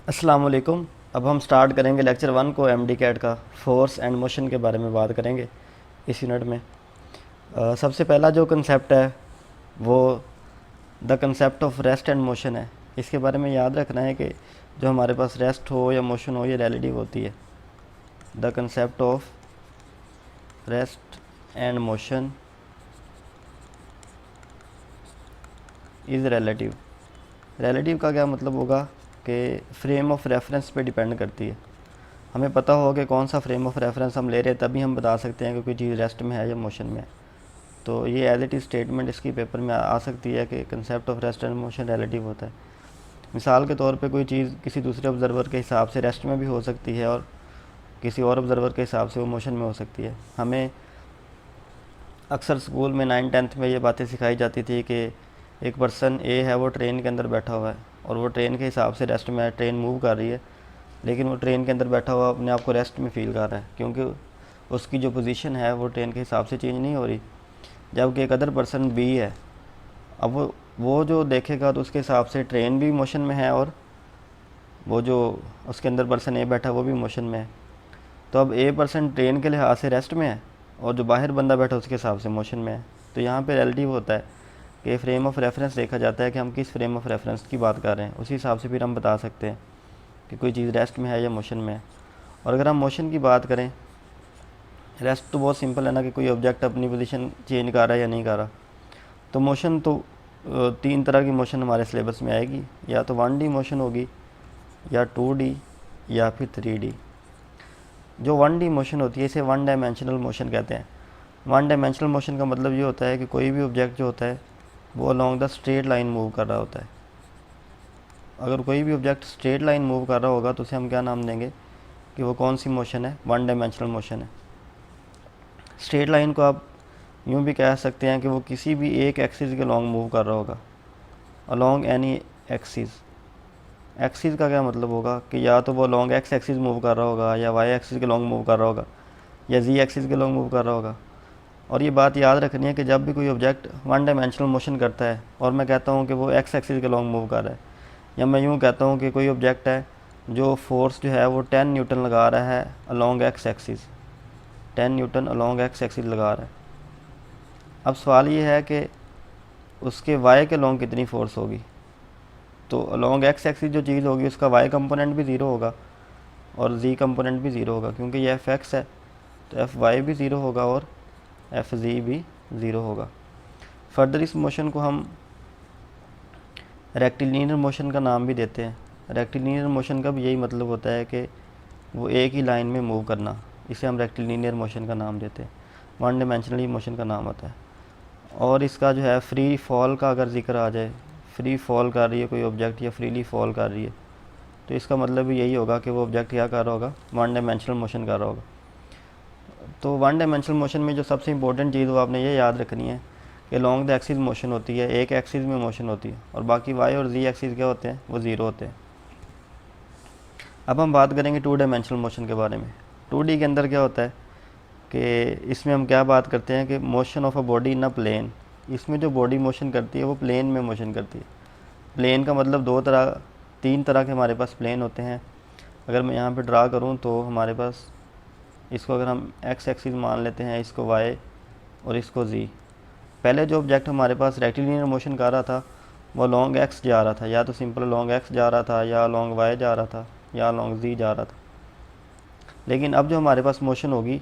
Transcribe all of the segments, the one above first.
अस्सलाम वालेकुम। अब हम स्टार्ट करेंगे लेक्चर 1 को एमडी कैट का फोर्स एंड मोशन के बारे में बात करेंगे इस यूनिट में। सबसे पहला जो कंसेप्ट है वो the concept of rest and motion है। इसके बारे में याद रखना है कि जो हमारे पास रेस्ट हो या मोशन हो ये रिलेटिव होती है। The concept of rest and motion is relative. Relative का क्या मतलब होगा कि फ्रेम ऑफ रेफरेंस पे डिपेंड करती है। हमें पता होगा कि कौन सा फ्रेम ऑफ रेफरेंस हम ले रहे हैं, तभी हम बता सकते हैं कि कोई चीज़ रेस्ट में है या मोशन में है। तो ये एज इट इज़ स्टेटमेंट इसकी पेपर में आ सकती है कि concept of rest and motion relative होता है। मिसाल के तौर पे कोई चीज़ किसी दूसरे ऑब्जर्वर के हिसाब से रेस्ट में भी हो सकती है और किसी और ऑब्जर्वर के हिसाब से वो मोशन में हो सकती है। हमें अक्सर स्कूल में 9th-10th में ये बातें सिखाई जाती थी कि एक पर्सन ए है, वो ट्रेन के अंदर बैठा हुआ है और वो ट्रेन के हिसाब से रेस्ट में है, ट्रेन मूव कर रही है, लेकिन वो ट्रेन के अंदर बैठा हुआ अपने आप को रेस्ट में फ़ील कर रहा है क्योंकि उसकी जो पोजीशन है वो ट्रेन के हिसाब से चेंज नहीं हो रही। जबकि एक अदर पर्सन बी है, अब वो जो देखेगा तो उसके हिसाब से ट्रेन भी मोशन में है और वो जो उसके अंदर पर्सन ए बैठा वो भी मोशन में है। तो अब ए पर्सन ट्रेन के लिहाज से रेस्ट में है और जो बाहर बंदा बैठा उसके हिसाब से मोशन में है। तो यहाँ पे रिलेटिव होता है कि फ्रेम ऑफ रेफरेंस देखा जाता है कि हम किस फ्रेम ऑफ रेफरेंस की बात कर रहे हैं, उसी हिसाब से फिर हम बता सकते हैं कि कोई चीज़ रेस्ट में है या मोशन में है। और अगर हम मोशन की बात करें, रेस्ट तो बहुत सिंपल है ना कि कोई ऑब्जेक्ट अपनी पोजीशन चेंज कर रहा है या नहीं कर रहा। तो मोशन तो 3 तरह की मोशन हमारे सिलेबस में आएगी, या तो 1D मोशन होगी या 2D या फिर 3D। जो 1D मोशन होती है इसे वन डायमेंशनल मोशन कहते हैं। वन डायमेंशनल मोशन का मतलब ये होता है कि कोई भी ऑब्जेक्ट जो होता है वो along the straight line move कर रहा होता है। अगर कोई भी ऑब्जेक्ट स्ट्रेट लाइन मूव कर रहा होगा तो उसे हम क्या नाम देंगे कि वो कौन सी मोशन है, वन डायमेंशनल मोशन है। स्ट्रेट लाइन को आप यूँ भी कह सकते हैं कि वो किसी भी एक एक्सिस के लॉन्ग मूव कर रहा होगा, अलोंग एनी एक्सिस। एक्सिस का क्या मतलब होगा कि या तो वो लॉन्ग एक्स एक्सिस मूव कर रहा होगा, या वाई एक्सिस के लॉन्ग मूव कर रहा होगा, या जी एक्सिस के लॉन्ग मूव कर रहा होगा। और ये बात याद रखनी है कि जब भी कोई ऑब्जेक्ट वन डायमेंशनल मोशन करता है और मैं कहता हूँ कि वो एक्स एक्सिस के लॉन्ग मूव कर रहा है, या मैं यूँ कहता हूँ कि कोई ऑब्जेक्ट है जो फोर्स जो है वो 10 न्यूटन लगा रहा है along x axis, 10 Newton along x axis लगा रहा है। अब सवाल ये है कि उसके वाई के लॉन्ग कितनी फोर्स होगी। तो अलोंग एक्स एक्सिस जो चीज़ होगी उसका वाई कंपोनेंट भी ज़ीरो होगा और जी कंपोनेंट भी ज़ीरो होगा, क्योंकि ये एफ एक्स है तो एफ वाई भी ज़ीरो होगा और एफ जी भी ज़ीरो होगा। फर्दर इस मोशन को हम रेक्टिलिनियर मोशन का नाम भी देते हैं। रेक्टिलिनियर मोशन का भी यही मतलब होता है कि वो एक ही लाइन में मूव करना, इसे हम रेक्टिलिनियर मोशन का नाम देते हैं। वन डायमेंशनली मोशन का नाम होता है। और इसका जो है फ्री फॉल का अगर जिक्र आ जाए, फ्री फॉल कर रही है कोई ऑब्जेक्ट या फ्रीली फॉल कर रही है, तो इसका मतलब भी यही होगा कि वो ऑब्जेक्ट क्या कर रहा होगा, वन डायमेंशनल मोशन कर रहा होगा। तो वन डायमेंशनल मोशन में जो सबसे इंपॉर्टेंट चीज़ वो आपने ये याद रखनी है कि लॉन्ग द एक्सिस मोशन होती है, एक एक्सिस में मोशन होती है, और बाकी वाई और जी एक्सिस क्या होते हैं, वो ज़ीरो होते हैं। अब हम बात करेंगे 2 डायमेंशनल मोशन के बारे में। 2D के अंदर क्या होता है कि इसमें हम क्या बात करते हैं कि motion of a body in a plane. इसमें जो बॉडी मोशन करती है वो प्लेन में मोशन करती है। प्लेन का मतलब 3 तरह के हमारे पास प्लेन होते हैं। अगर मैं यहाँ पे ड्रा करूँ तो हमारे पास, इसको अगर हम एक्स एक्सिस मान लेते हैं, इसको वाई और इसको जी। पहले जो ऑब्जेक्ट हमारे पास रेक्टिलिनियर मोशन कर रहा था वो लॉन्ग एक्स जा रहा था, या तो सिंपल लॉन्ग एक्स जा रहा था, या लॉन्ग वाई जा रहा था, या लॉन्ग जी जा रहा था। लेकिन अब जो हमारे पास मोशन होगी,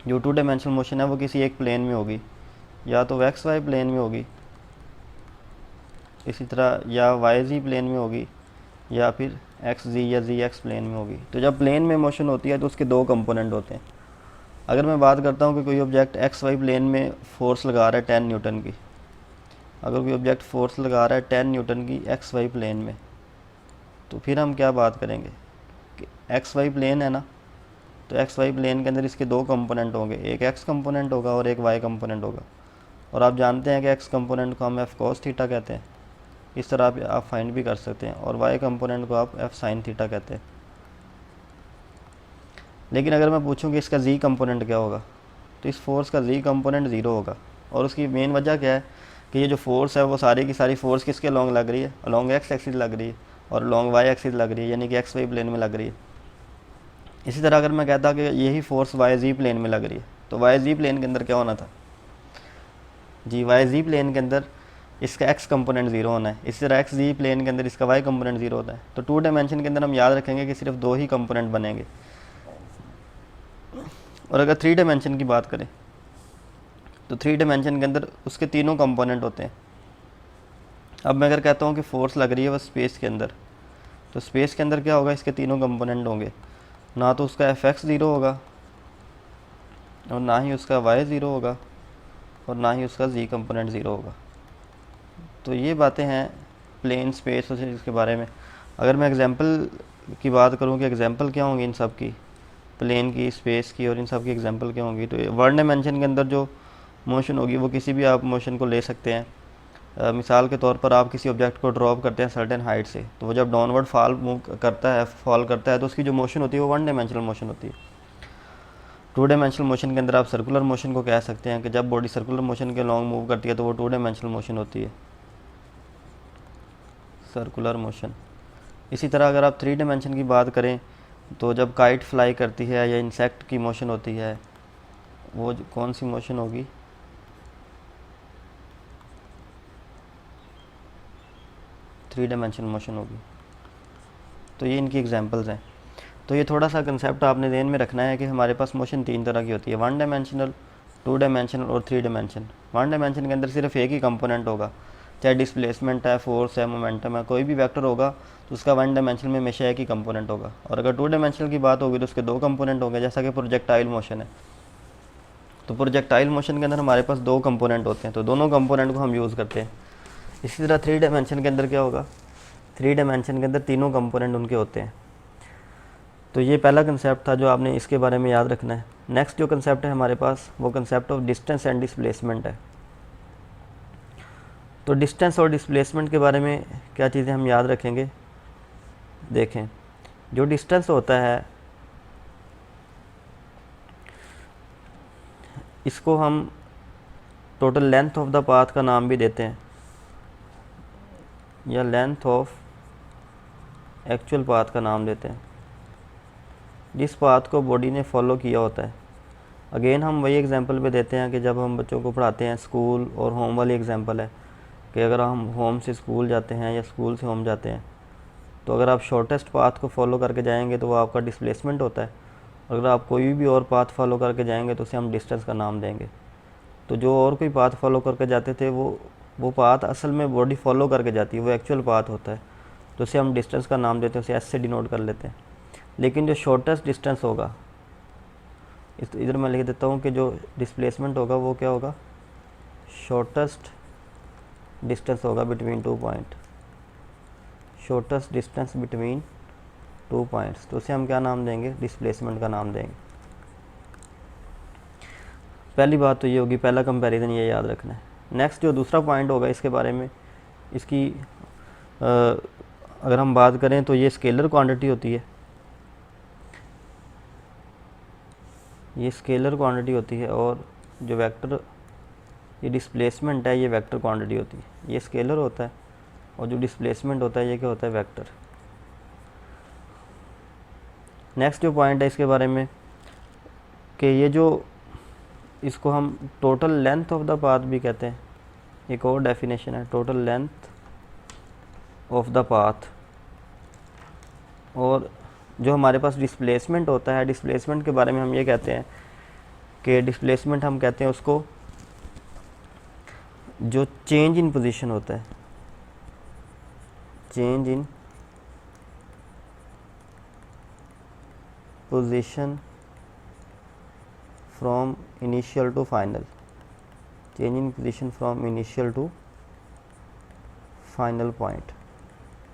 जो 2 डायमेंशनल मोशन है, वो किसी एक प्लेन में होगी, या तो एक्स वाई प्लेन में होगी, इसी तरह या वाई जी प्लेन में होगी, या फिर एक्स जी या जी एक्स प्लेन में होगी। तो जब प्लेन में मोशन होती है तो उसके 2 कंपोनेंट होते हैं। अगर मैं बात करता हूँ कि कोई ऑब्जेक्ट एक्स वाई प्लेन में फोर्स लगा रहा है 10 न्यूटन की, अगर कोई ऑब्जेक्ट फोर्स लगा रहा है 10 न्यूटन की एक्स वाई प्लेन में, तो फिर हम क्या बात करेंगे कि एक्स वाई प्लेन है ना, तो एक्स वाई प्लेन के अंदर इसके 2 कंपोनेंट होंगे, एक एक्स कंपोनेंट होगा और एक वाई कंपोनेंट होगा। और आप जानते हैं कि एक्स कंपोनेंट को हम एफ कॉस थीटा कहते हैं, इस तरह आप फाइंड भी कर सकते हैं, और वाई कंपोनेंट को आप एफ साइन थीटा कहते हैं। लेकिन अगर मैं पूछूं कि इसका जी कंपोनेंट क्या होगा, तो इस फोर्स का जी कंपोनेंट ज़ीरो होगा। और उसकी मेन वजह क्या है कि ये जो फोर्स है वो सारी की सारी फोर्स किसके लॉन्ग लग रही है, अलॉन्ग एक्स एक्सिस लग रही है। और लॉन्ग वाई एक्सिस लग रही है, यानी कि एक्स वाई प्लेन में लग रही है। इसी तरह अगर मैं कहता कि यही फोर्स वाई जी प्लेन में लग रही है, तो वाई जी प्लेन के अंदर क्या होना था जी, वाई जी प्लेन के अंदर इसका एक्स कंपोनेंट ज़ीरो होना है। इसी तरह एक्स जी प्लेन के अंदर इसका वाई कंपोनेंट ज़ीरो होता है। तो 2 डायमेंशन के अंदर हम याद रखेंगे कि सिर्फ 2 ही कंपोनेंट बनेंगे। और अगर 3 डायमेंशन की बात करें तो 3 डायमेंशन के अंदर उसके तीनों कंपोनेंट होते हैं। अब मैं अगर कहता हूँ कि फोर्स लग रही है वह स्पेस के अंदर, तो स्पेस के अंदर क्या होगा, इसके तीनों कंपोनेंट होंगे। ना तो उसका एफ एक्स ज़ीरो होगा, और ना ही उसका वाई ज़ीरो होगा, और ना ही उसका जी कंपोनेंट ज़ीरो होगा। तो ये बातें हैं प्लेन स्पेस और इसके बारे में। अगर मैं एग्जांपल की बात करूँ कि एग्जांपल क्या होंगी इन सब की, प्लेन की, स्पेस की और इन सब की एग्जांपल क्या होंगी, तो 1 डायमेंशन के अंदर जो मोशन होगी वो किसी भी आप मोशन को ले सकते हैं। मिसाल के तौर पर आप किसी ऑब्जेक्ट को ड्रॉप करते हैं सर्टेन हाइट से, तो वो जब डाउनवर्ड फॉल करता है तो उसकी जो मोशन होती है वो 1 डायमेंशनल मोशन होती है। 2 डायमेंशनल मोशन के अंदर आप सर्कुलर मोशन को कह सकते हैं कि जब बॉडी सर्कुलर मोशन के लॉन्ग मूव करती है तो वो 2 डायमेंशनल मोशन होती है, सर्कुलर मोशन। इसी तरह अगर आप 3 डायमेंशन की बात करें तो जब काइट फ्लाई करती है या इंसेक्ट की मोशन होती है, वो कौन सी मोशन होगी, थ्री डायमेंशनल मोशन होगी। तो ये इनकी एग्जांपल्स हैं। तो ये थोड़ा सा कंसेप्ट आपने ध्यान में रखना है कि हमारे पास मोशन 3 तरह की होती है, 1 डायमेंशनल, 2 डायमेंशनल और 3 डायमेंशन। 1 डायमेंशन के अंदर सिर्फ एक ही कंपोनेंट होगा, चाहे डिस्प्लेसमेंट है, फोर्स है, मोमेंटम है, कोई भी वेक्टर होगा तो उसका 1 डायमेंशन में हमेशा एक ही कंपोनेंट होगा। और अगर 2 डायमेंशनल की बात होगी तो उसके 2 कंपोनेंट होंगे, जैसा कि प्रोजेक्टाइल मोशन है। तो प्रोजेक्टाइल मोशन के अंदर हमारे पास 2 कंपोनेंट होते हैं, तो दोनों कंपोनेंट को हम यूज़ करते हैं। इसी तरह 3 डायमेंशन के अंदर क्या होगा, 3 डायमेंशन के अंदर तीनों कंपोनेंट उनके होते हैं। तो ये पहला कंसेप्ट था जो आपने इसके बारे में याद रखना है। नेक्स्ट जो कंसेप्ट है हमारे पास वो concept of distance and displacement है। तो डिस्टेंस और डिस्प्लेसमेंट के बारे में क्या चीज़ें हम याद रखेंगे, देखें। जो डिस्टेंस होता है इसको हम total length of the path का नाम भी देते हैं, या लेंथ ऑफ एक्चुअल पाथ का नाम देते हैं, जिस पाथ को बॉडी ने फॉलो किया होता है। अगेन हम वही एग्जांपल पे देते हैं कि जब हम बच्चों को पढ़ाते हैं, स्कूल और होम वाली एग्जांपल है कि अगर हम होम से स्कूल जाते हैं या स्कूल से होम जाते हैं, तो अगर आप शॉर्टेस्ट पाथ को फॉलो करके जाएंगे तो वो आपका डिस्प्लेसमेंट होता है। अगर आप कोई भी और पाथ फॉलो करके जाएंगे तो उसे हम डिस्टेंस का नाम देंगे। तो जो और कोई पाथ फॉलो करके जाते थे वो पाथ असल में बॉडी फॉलो करके जाती है, वो एक्चुअल पाथ होता है, तो उसे हम डिस्टेंस का नाम देते हैं, उसे एस से डिनोट कर लेते हैं। लेकिन जो शॉर्टेस्ट डिस्टेंस होगा, इधर मैं लिख देता हूँ कि जो डिस्प्लेसमेंट होगा वो क्या होगा, शॉर्टेस्ट डिस्टेंस होगा between 2 point, shortest distance between 2 points, तो उसे हम क्या नाम देंगे, डिस्प्लेसमेंट का नाम देंगे। पहली बात तो ये होगी, पहला कंपैरिजन ये याद रखना है। नेक्स्ट जो दूसरा पॉइंट होगा इसके बारे में, इसकी अगर हम बात करें तो ये स्केलर क्वांटिटी होती है, ये स्केलर क्वांटिटी होती है, और जो वेक्टर ये डिस्प्लेसमेंट है ये वेक्टर क्वांटिटी होती है। ये स्केलर होता है और जो डिस्प्लेसमेंट होता है ये क्या होता है, वेक्टर। नेक्स्ट जो पॉइंट है इसके बारे में कि ये जो इसको हम total length of the path भी कहते हैं, एक और डेफिनेशन है, total length of the path. और जो हमारे पास डिस्प्लेसमेंट होता है, डिस्प्लेसमेंट के बारे में हम ये कहते हैं कि डिस्प्लेसमेंट हम कहते हैं उसको जो चेंज इन पोजीशन होता है, change in position from initial to final, change in position from initial to final point.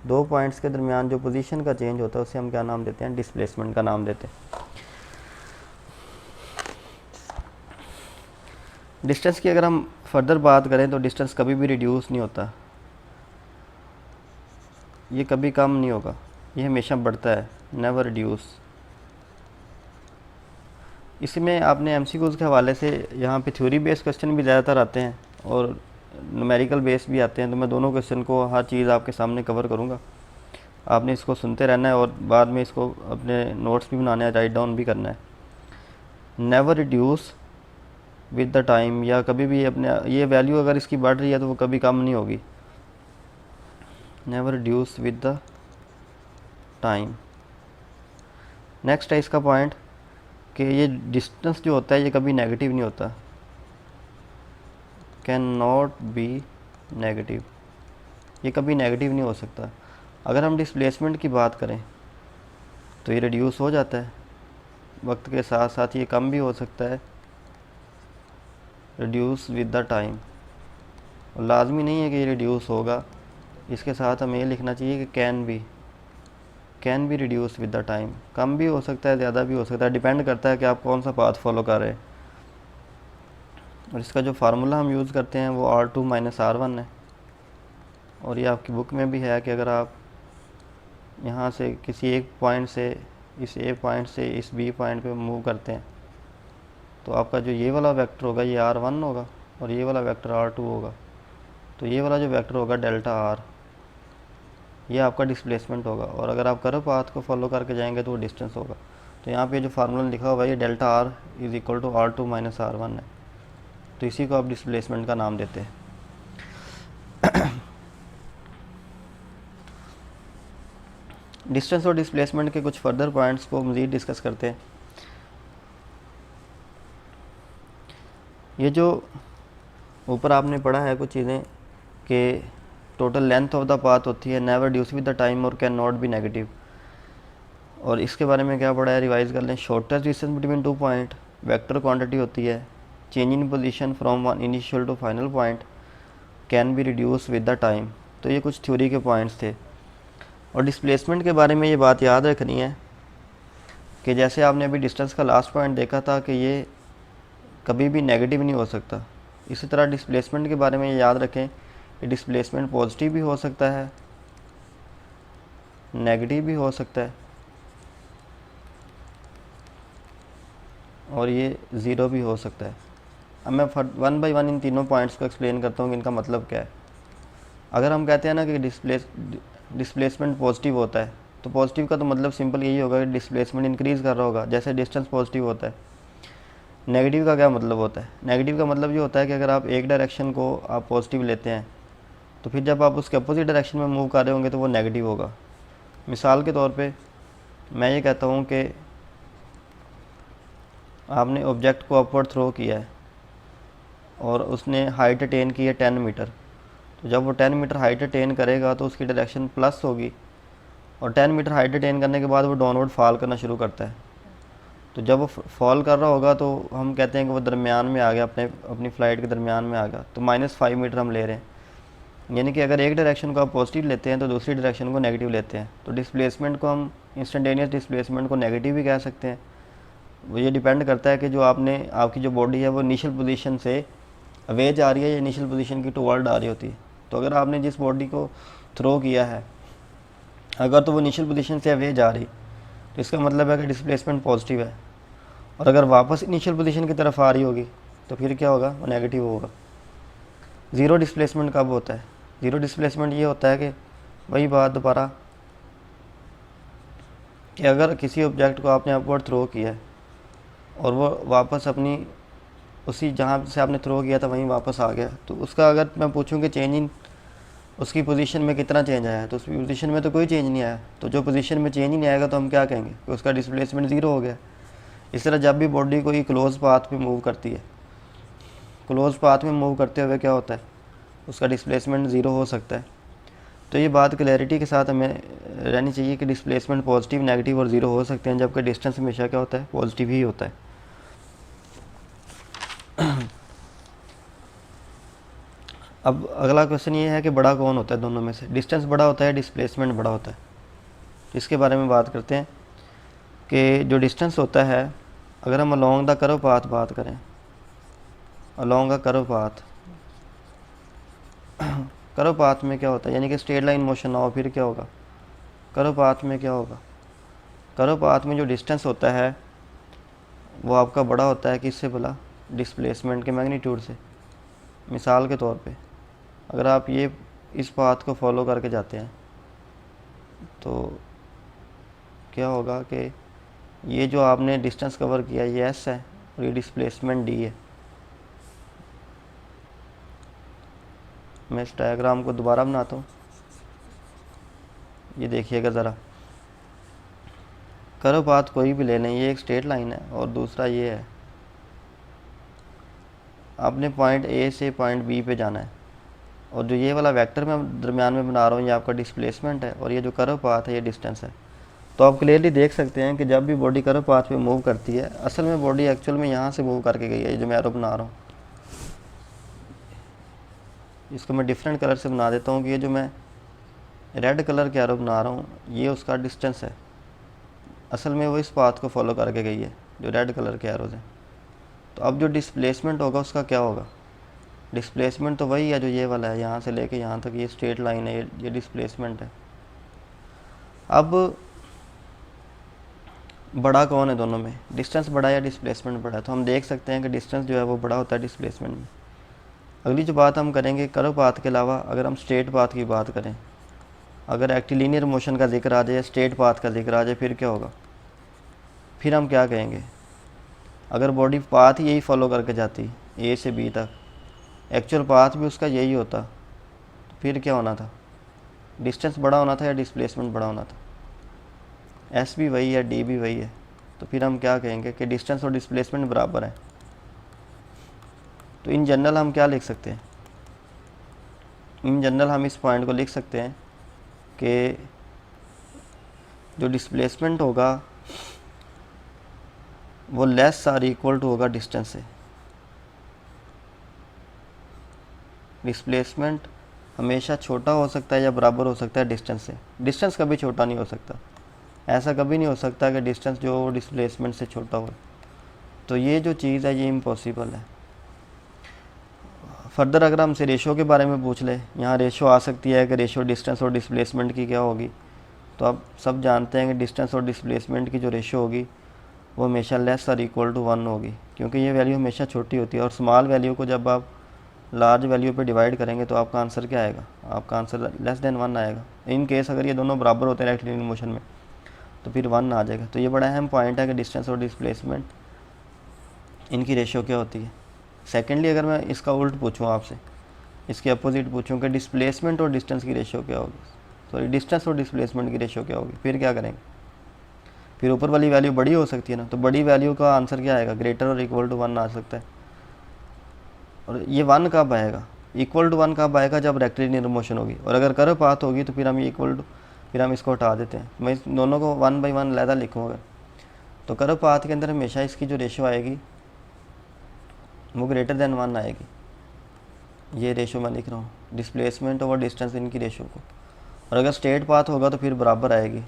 2 points के दरमियान जो पोजीशन का चेंज होता है उसे हम क्या नाम देते हैं, डिस्प्लेसमेंट का नाम देते हैं। डिस्टेंस की अगर हम फर्दर बात करें तो डिस्टेंस कभी भी रिड्यूस नहीं होता, ये कभी कम नहीं होगा, ये हमेशा बढ़ता है, नेवर रिड्यूस। इसमें आपने एमसीक्यूज़ के हवाले से यहाँ पे थ्योरी बेस्ड क्वेश्चन भी ज़्यादातर आते हैं और न्यूमेरिकल बेस भी आते हैं, तो मैं दोनों क्वेश्चन को हर चीज़ आपके सामने कवर करूँगा। आपने इसको सुनते रहना है और बाद में इसको अपने नोट्स भी बनाने हैं, राइट डाउन भी करना है। Never reduce with the time, या कभी भी अपने ये वैल्यू अगर इसकी बढ़ रही है तो वो कभी कम नहीं होगी। Never reduce with the time. Next है इसका पॉइंट कि ये डिस्टेंस जो होता है ये कभी नेगेटिव नहीं होता, कैन नॉट बी नेगेटिव, ये कभी नेगेटिव नहीं हो सकता। अगर हम डिस्प्लेसमेंट की बात करें तो ये रिड्यूस हो जाता है वक्त के साथ साथ, ये कम भी हो सकता है, रिड्यूस विद द टाइम। और लाजमी नहीं है कि ये रिड्यूस होगा, इसके साथ हमें ये लिखना चाहिए कि can be reduce with the time. कम भी हो सकता है, ज़्यादा भी हो सकता है, डिपेंड करता है कि आप कौन सा पाथ फॉलो कर रहे हैं। और इसका जो फार्मूला हम यूज़ करते हैं वो R2 - R1 है। और ये आपकी बुक में भी है कि अगर आप यहाँ से किसी एक पॉइंट से, इस A पॉइंट से इस B पॉइंट पे मूव करते हैं तो आपका जो ये वाला वेक्टर होगा ये R1 होगा और ये वाला वेक्टर R2 होगा। तो ये वाला जो वेक्टर होगा डेल्टा R, ये आपका डिस्प्लेसमेंट होगा। और अगर आप कर्व पाथ को फॉलो करके जाएंगे तो वो डिस्टेंस होगा। तो यहाँ पे जो फार्मूला लिखा हुआ है ये डेल्टा R = R2 - R1 है। तो इसी को आप डिस्प्लेसमेंट का नाम देते हैं। डिस्टेंस और डिस्प्लेसमेंट के कुछ फर्दर पॉइंट्स को मज़ीद डिस्कस करते हैं। ये जो ऊपर आपने पढ़ा है कुछ चीज़ें कि total length of the path होती है, never reduce with the time और कैन नॉट बी नेगेटिव। और इसके बारे में क्या पढ़ा है, रिवाइज कर लें। Shortest distance between 2 point vector quantity होती है। Change in position from one initial to final point can be reduce with the time. तो ये कुछ थ्योरी के पॉइंट्स थे। और डिस्प्लेसमेंट के बारे में ये बात याद रखनी है कि जैसे आपने अभी डिस्टेंस का लास्ट पॉइंट देखा था कि ये कभी भी नेगेटिव नहीं हो सकता, इसी तरह डिस्प्लेसमेंट के बारे में ये याद रखें कि डिस्प्लेसमेंट पॉजिटिव भी हो सकता है, नेगेटिव भी हो सकता है और ये ज़ीरो भी हो सकता है। अब मैं 1 बाय 1 इन तीनों पॉइंट्स को एक्सप्लेन करता हूँ कि इनका मतलब क्या है। अगर हम कहते हैं ना कि डिस्प्लेसमेंट पॉजिटिव होता है तो पॉजिटिव का तो मतलब सिंपल यही होगा कि डिस्प्लेसमेंट इंक्रीज़ कर रहा होगा, जैसे डिस्टेंस पॉजिटिव होता है। नेगेटिव का क्या मतलब होता है? नेगेटिव का मतलब ये होता है कि अगर आप एक डायरेक्शन को आप पॉजिटिव लेते हैं तो फिर जब आप उसके अपोजिट डायरेक्शन में मूव कर रहे होंगे तो वो नेगेटिव होगा। मिसाल के तौर पे मैं ये कहता हूँ कि आपने ऑब्जेक्ट को अपवर्ड थ्रो किया है और उसने हाइट अटेन की है 10 मीटर। तो जब वो 10 मीटर हाइट अटेन करेगा तो उसकी डायरेक्शन प्लस होगी और 10 मीटर हाइट अटेन करने के बाद वो डाउनवर्ड फॉल करना शुरू करता है। तो जब वो फॉल कर रहा होगा तो हम कहते हैं कि वो दरमियान में आ गया, अपनी फ़्लाइट के दरमियान में आ गया। तो -5 मीटर हम ले रहे हैं, यानी कि अगर एक डायरेक्शन को आप पॉजिटिव लेते हैं तो दूसरी डायरेक्शन को नेगेटिव लेते हैं। तो डिस्प्लेसमेंट को हम इंस्टेंटेनियस डिस्प्लेसमेंट को नेगेटिव भी कह सकते हैं। वो ये डिपेंड करता है कि जो आपकी जो बॉडी है वो इनिशियल पोजीशन से अवे जा रही है या इनिशियल पोजीशन की टुवर्ड आ रही होती है। तो अगर आपने जिस बॉडी को थ्रो किया है अगर तो वो इनिशियल पोजीशन से अवे जा रही तो इसका मतलब है कि डिस्प्लेसमेंट पॉजिटिव है। और अगर वापस इनिशियल पोजीशन की तरफ आ रही होगी तो फिर क्या होगा, वो नेगेटिव होगा। ज़ीरो डिस्प्लेसमेंट कब होता है? ज़ीरो डिस्प्लेसमेंट ये होता है कि वही बात दोबारा कि अगर किसी ऑब्जेक्ट को आपने अपवर्ड थ्रो किया है और वो वापस अपनी उसी जहाँ से आपने थ्रो किया था वहीं वापस आ गया, तो उसका अगर मैं पूछूं कि चेंज इन उसकी पोजीशन में कितना चेंज आया है तो उसकी पोजीशन में तो कोई चेंज नहीं आया। तो जो पोजीशन में चेंज ही नहीं आएगा तो हम क्या कहेंगे कि उसका डिस्प्लेसमेंट ज़ीरो हो गया। इस तरह जब भी बॉडी कोई क्लोज पाथ में मूव करती है, क्लोज पाथ में मूव करते हुए क्या होता है, उसका डिस्प्लेसमेंट ज़ीरो हो सकता है। तो ये बात क्लैरिटी के साथ हमें रहनी चाहिए कि डिस्प्लेसमेंट पॉजिटिव, नेगेटिव और ज़ीरो हो सकते हैं, जबकि डिस्टेंस हमेशा क्या होता है, पॉजिटिव ही होता है। अब अगला क्वेश्चन ये है कि बड़ा कौन होता है दोनों में से? डिस्टेंस बड़ा होता है, डिस्प्लेसमेंट बड़ा होता है? इसके बारे में बात करते हैं कि जो डिस्टेंस होता है, अगर हम अलोंग द कर्व पाथ बात करें, along a curve path, curve path में क्या होता है, यानी कि स्ट्रेट लाइन मोशन ना हो, फिर क्या होगा, कर्व पाथ में क्या होगा? कर्व पाथ में जो डिस्टेंस होता है वो आपका बड़ा होता है किससे भला? डिस्प्लेसमेंट के मैग्नीट्यूड से। मिसाल के तौर पे अगर आप इस पाथ को फॉलो करके जाते हैं तो क्या होगा कि ये जो आपने डिस्टेंस कवर किया ये एस है और ये डिस्प्लेसमेंट डी है। मैं इस डायग्राम को दोबारा बनाता हूँ, ये देखिएगा ज़रा। कर्व पाथ कोई भी ले लें, ये एक स्ट्रेट लाइन है और दूसरा ये है। आपने पॉइंट ए से पॉइंट बी पे जाना है और जो ये वाला वेक्टर मैं दरमियान में बना रहा हूँ ये आपका डिस्प्लेसमेंट है और ये जो कर्व पाथ है ये डिस्टेंस है। तो आप क्लियरली देख सकते हैं कि जब भी बॉडी कर्व पाथ पे मूव करती है, असल में बॉडी एक्चुअल में यहाँ से मूव करके गई है। ये जो मैं एरो बना रहा हूँ इसको मैं डिफरेंट कलर से बना देता हूँ कि ये जो मैं रेड कलर के एरो बना रहा हूँ ये उसका डिस्टेंस है। असल में वो इस पाथ को फॉलो करके गई है जो रेड कलर के एरोज हैं। तो अब जो डिस्प्लेसमेंट होगा उसका क्या होगा? डिस्प्लेसमेंट तो वही है जो ये वाला है, यहाँ से लेके यहाँ तक ये स्ट्रेट लाइन है, ये डिस्प्लेसमेंट है। अब बड़ा कौन है दोनों में? डिस्टेंस बड़ा है या डिस्प्लेसमेंट बड़ा है? तो हम देख सकते हैं कि डिस्टेंस जो है वो बड़ा होता है डिस्प्लेसमेंट में। अगली जो बात हम करेंगे कर्व पाथ के अलावा अगर हम स्ट्रेट पाथ की बात करें, अगर रेक्टिलिनियर मोशन का जिक्र आ जाए, स्ट्रेट पाथ का जिक्र आ जाए, फिर क्या होगा? फिर हम क्या कहेंगे? अगर बॉडी पाथ यही फॉलो करके जाती ए से बी तक, एक्चुअल पाथ भी उसका यही होता, तो फिर क्या होना था? डिस्टेंस बड़ा होना था या डिस्प्लेसमेंट बड़ा होना था? एस भी वही है, डी भी वही है, तो फिर हम क्या कहेंगे कि डिस्टेंस और डिस्प्लेसमेंट बराबर है। तो इन जनरल हम क्या लिख सकते हैं? इन जनरल हम इस पॉइंट को लिख सकते हैं कि जो डिस्प्लेसमेंट होगा वो लेस आर इक्वल टू होगा डिस्टेंस से। डिस्प्लेसमेंट हमेशा छोटा हो सकता है या बराबर हो सकता है डिस्टेंस से। डिस्टेंस कभी छोटा नहीं हो सकता, ऐसा कभी नहीं हो सकता कि डिस्टेंस जो डिस्प्लेसमेंट से छोटा हो। तो ये जो चीज़ है ये इम्पॉसिबल है। फर्दर अगर हमसे रेशो के बारे में पूछ ले, यहाँ रेशो आ सकती है कि रेशो डिस्टेंस और डिस्प्लेसमेंट की क्या होगी, तो आप सब जानते हैं कि डिस्टेंस और डिस्प्लेसमेंट की जो रेशो होगी वो हमेशा लेस और इक्वल टू 1 होगी, क्योंकि ये वैल्यू हमेशा छोटी होती है। और स्मॉल वैल्यू को जब आप लार्ज वैल्यू पे डिवाइड करेंगे तो आपका आंसर क्या आएगा? आपका आंसर लेस देन 1 आएगा। इन केस अगर ये दोनों बराबर होते हैं रेक्टिलिनियर मोशन में तो फिर 1 आ जाएगा। तो ये बड़ा अहम पॉइंट है कि डिस्टेंस और डिस्प्लेसमेंट इनकी रेशियो क्या होती है। सेकेंडली अगर मैं इसका उल्ट पूछूँ आपसे, इसके अपोजिट पूछूँ कि डिस्प्लेसमेंट और डिस्टेंस की रेशियो क्या होगी, सॉरी डिस्टेंस और डिस्प्लेसमेंट की रेशियो क्या होगी, फिर क्या करेंगे? फिर ऊपर वाली वैल्यू बड़ी हो सकती है ना, तो बड़ी वैल्यू का आंसर क्या आएगा? ग्रेटर और इक्वल टू 1 आ सकता है। और ये 1 कब आएगा? इक्वल टू 1 कब आएगा? जब रेक्टिलिनियर मोशन होगी। और अगर कर्व पाथ होगी तो फिर हम इक्वल टू, फिर हम इसको हटा देते हैं। मैं इस दोनों को 1 बाई 1 अलहदा लिखूँगा। तो कर्व पाथ के अंदर हमेशा इसकी जो रेशो आएगी वो ग्रेटर देन 1 आएगी। ये रेशो मैं लिख रहा हूँ, डिस्प्लेसमेंट ओवर डिस्टेंस इनकी रेशो को। और अगर स्ट्रेट पाथ होगा तो फिर बराबर आएगी,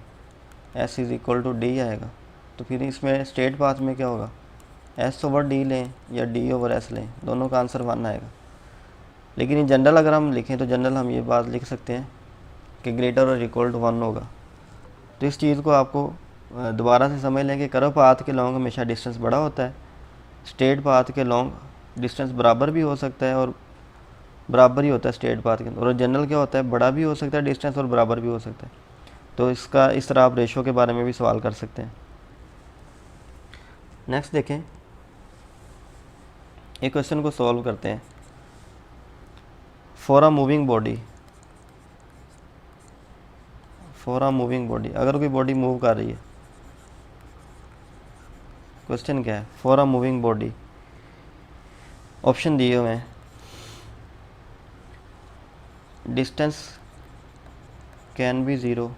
S is equal to D आएगा। तो फिर इसमें स्ट्रेट पाथ में क्या होगा? एस ओवर डी लें या डी ओवर एस लें, दोनों का आंसर 1 आएगा। लेकिन इन जनरल अगर हम लिखें तो जनरल हम ये बात लिख सकते हैं कि ग्रेटर और इक्वल टू 1 होगा। तो इस चीज़ को आपको दोबारा से समझ लें कि कर्व पाथ के लॉन्ग हमेशा डिस्टेंस बड़ा होता है, स्ट्रेट पाथ के लॉन्ग डिस्टेंस बराबर भी हो सकता है और बराबर ही होता है स्ट्रेट पाथ के अंदर। और जनरल क्या होता है? बड़ा भी हो सकता है डिस्टेंस और बराबर भी हो सकता है। तो इसका इस तरह आप रेशो के बारे में भी सवाल कर सकते हैं। नेक्स्ट देखें, एक क्वेश्चन को सॉल्व करते हैं। फॉर अ मूविंग बॉडी, अगर कोई बॉडी मूव कर रही है, क्वेश्चन क्या है? For a moving body, option दिए हुए हैं, डिस्टेंस कैन बी 0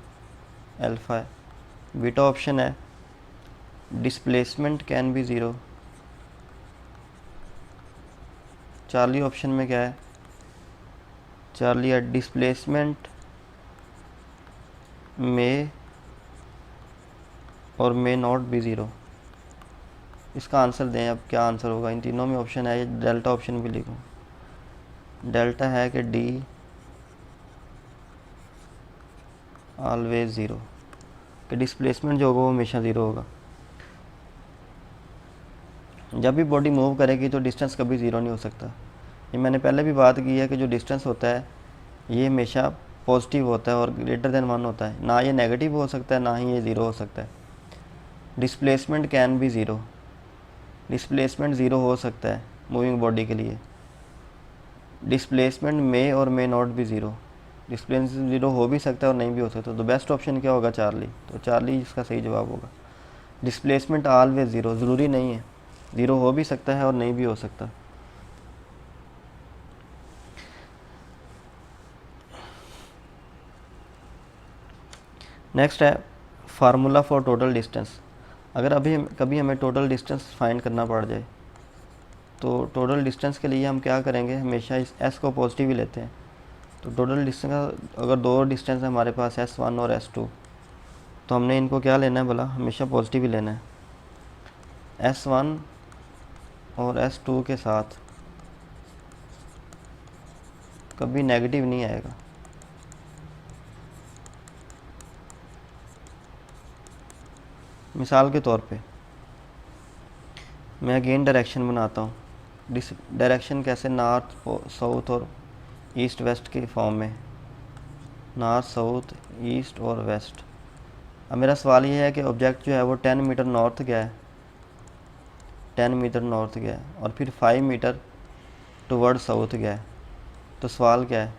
अल्फा है, बीटा ऑप्शन है, displacement can B 0, Charlie option में क्या है? चार्ली है डिस्प्लेसमेंट में और मे नॉट बी 0। इसका आंसर दें, अब क्या आंसर होगा? इन तीनों में ऑप्शन है, डेल्टा ऑप्शन भी लिखूँ। डेल्टा है कि डी ऑलवेज 0, कि डिस्प्लेसमेंट जो होगा वो हमेशा 0 होगा। जब भी बॉडी मूव करेगी तो डिस्टेंस कभी 0 नहीं हो सकता। ये मैंने पहले भी बात की है कि जो डिस्टेंस होता है ये हमेशा पॉजिटिव होता है और ग्रेटर देन 1 होता है, ना ये नेगेटिव हो सकता है ना ही ये ज़ीरो हो सकता है। Displacement can be zero, displacement zero हो सकता है मूविंग बॉडी के लिए। डिस्प्लेसमेंट मे और may not be zero, displacement zero हो भी सकता है और नहीं भी हो सकता। तो बेस्ट ऑप्शन क्या होगा? चार्ली। तो चार्ली इसका सही जवाब होगा। डिस्प्लेसमेंट ऑलवेज ज़ीरो, ज़रूरी नहीं है, ज़ीरो हो भी सकता है और नहीं भी हो सकता। नेक्स्ट है फार्मूला फॉर टोटल डिस्टेंस। अगर अभी कभी हमें टोटल डिस्टेंस फाइंड करना पड़ जाए तो टोटल डिस्टेंस के लिए हम क्या करेंगे? हमेशा इस s को पॉजिटिव ही लेते हैं। तो टोटल डिस्टेंस का अगर दो डिस्टेंस है हमारे पास S1 और S2, तो हमने इनको क्या लेना है भला? हमेशा पॉजिटिव ही लेना है। S1 और S2 के साथ कभी नेगेटिव नहीं आएगा। मिसाल के तौर पे मैं अगेन डायरेक्शन बनाता हूँ। डायरेक्शन कैसे? नॉर्थ साउथ और ईस्ट वेस्ट के फॉर्म में, नॉर्थ साउथ ईस्ट और वेस्ट। अब मेरा सवाल ये है कि ऑब्जेक्ट जो है वो 10 मीटर नॉर्थ गया है, 10 मीटर नॉर्थ गया है और फिर 5 मीटर टुवर्ड साउथ गया है। तो सवाल क्या है?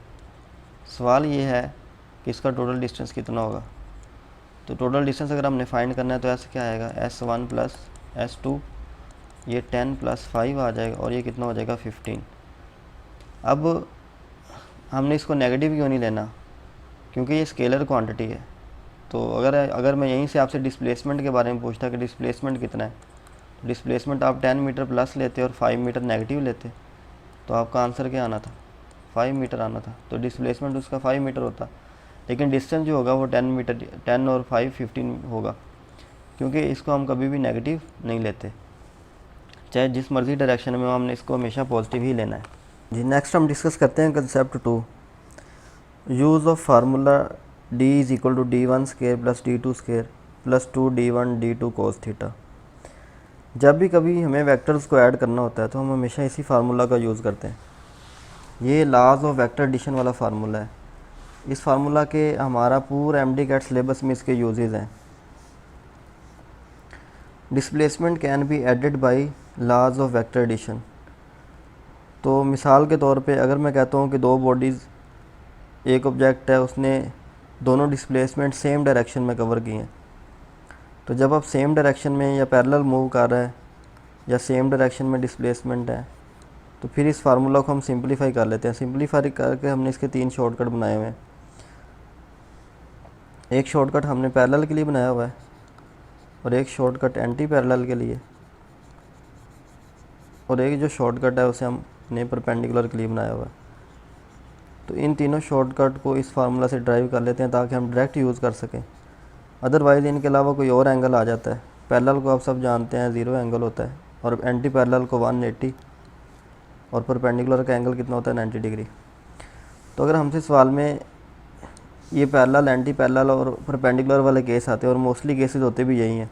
सवाल ये है कि इसका टोटल डिस्टेंस कितना होगा। तो टोटल डिस्टेंस अगर हमने फाइंड करना है तो ऐसे क्या आएगा? S1 प्लस S2, ये 10 प्लस 5 आ जाएगा और ये कितना हो जाएगा? 15। अब हमने इसको नेगेटिव क्यों नहीं लेना? क्योंकि ये स्केलर क्वांटिटी है। तो अगर मैं यहीं से आपसे डिस्प्लेसमेंट के बारे में पूछता कि डिस्प्लेसमेंट कितना है, तो डिस्प्लेसमेंट आप 10 मीटर प्लस लेते और 5 मीटर नेगेटिव लेते, तो आपका आंसर क्या आना था? 5 मीटर आना था। तो डिस्प्लेसमेंट उसका 5 मीटर होता, लेकिन डिस्टेंस जो होगा वो 10 मीटर, 10 और 5 15 होगा, क्योंकि इसको हम कभी भी नेगेटिव नहीं लेते, चाहे जिस मर्जी डायरेक्शन में हो, हमने इसको हमेशा पॉजिटिव ही लेना है। जी, नेक्स्ट हम डिस्कस करते हैं concept 2, use of formula d is equal to d1 square plus d2 square plus 2d1 d2 cos theta. जब भी कभी हमें वेक्टर्स को ऐड करना होता है तो हम हमेशा इसी फार्मूला का यूज़ करते हैं। ये लॉज ऑफ वेक्टर एडिशन वाला फार्मूला है। इस फार्मूला के हमारा पूरा MD कैट सिलेबस में इसके यूजेस हैं। Displacement can be added by laws of vector addition. तो मिसाल के तौर पे अगर मैं कहता हूँ कि दो बॉडीज़, एक ऑब्जेक्ट है, उसने दोनों डिस्प्लेसमेंट सेम डायरेक्शन में कवर किए हैं, तो जब आप सेम डायरेक्शन में या पैरेलल मूव कर रहे हैं या सेम डायरेक्शन में डिस्प्लेसमेंट है, तो फिर इस फार्मूला को हम सिंपलीफाई कर लेते हैं। सिंपलीफाई करके हमने इसके 3 शॉर्टकट बनाए हुए हैं। एक शॉर्टकट हमने पैरेलल के लिए बनाया हुआ है और एक शॉर्टकट एंटी पैरेलल के लिए, और एक जो शॉर्टकट है उसे हमने परपेंडिकुलर के लिए बनाया हुआ है। तो इन तीनों शॉर्टकट को इस फार्मूला से ड्राइव कर लेते हैं ताकि हम डायरेक्ट यूज़ कर सकें। अदरवाइज़ इनके अलावा कोई और एंगल आ जाता है। पैरेलल को आप सब जानते हैं 0 एंगल होता है, और एंटी पैरेलल को 180, और परपेंडिकुलर का एंगल कितना होता है? 90 डिग्री। तो अगर हमसे सवाल में ये पैरेलल, एंटी पैरेलल और परपेंडिकुलर वाले केस आते हैं, और मोस्टली केसेस होते भी यही हैं,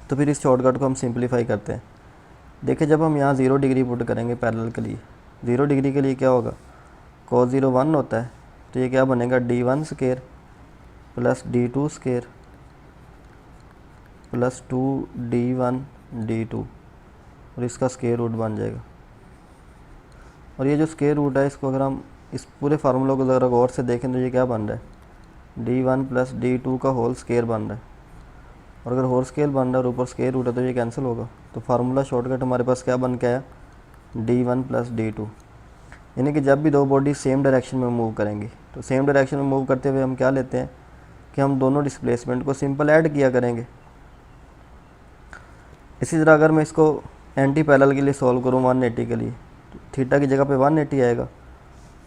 तो फिर इस शॉर्टकट को हम सिंपलीफाई करते हैं। देखिए, जब हम यहाँ 0 डिग्री पुट करेंगे पैरेलल के लिए, 0 डिग्री के लिए क्या होगा? cos 0 1 होता है, तो ये क्या बनेगा? d1 square plus d2 square plus 2d1 d2, और इसका स्केयर रूट बन जाएगा। और ये जो स्केयर रूट है, इसको अगर हम इस पूरे फार्मूला को ज़रा गौर से देखें तो ये क्या बन रहा है? d1 प्लस d2 का होल स्केयर बन रहा है, और अगर होल स्केयर बन रहा है और ऊपर स्केयर रूट है तो ये कैंसिल होगा। तो फार्मूला शॉर्टकट हमारे पास क्या बन के आया? d1 plus d2। यानी कि जब भी दो बॉडी सेम डायरेक्शन में मूव करेंगी, तो सेम डायरेक्शन में मूव करते हुए हम क्या लेते हैं कि हम दोनों डिस्प्लेसमेंट को सिंपल ऐड किया करेंगे। इसी तरह अगर मैं इसको एंटी पैरेलल के लिए सॉल्व करूँ 180 के लिए, तो थीटा की जगह पे 180 आएगा,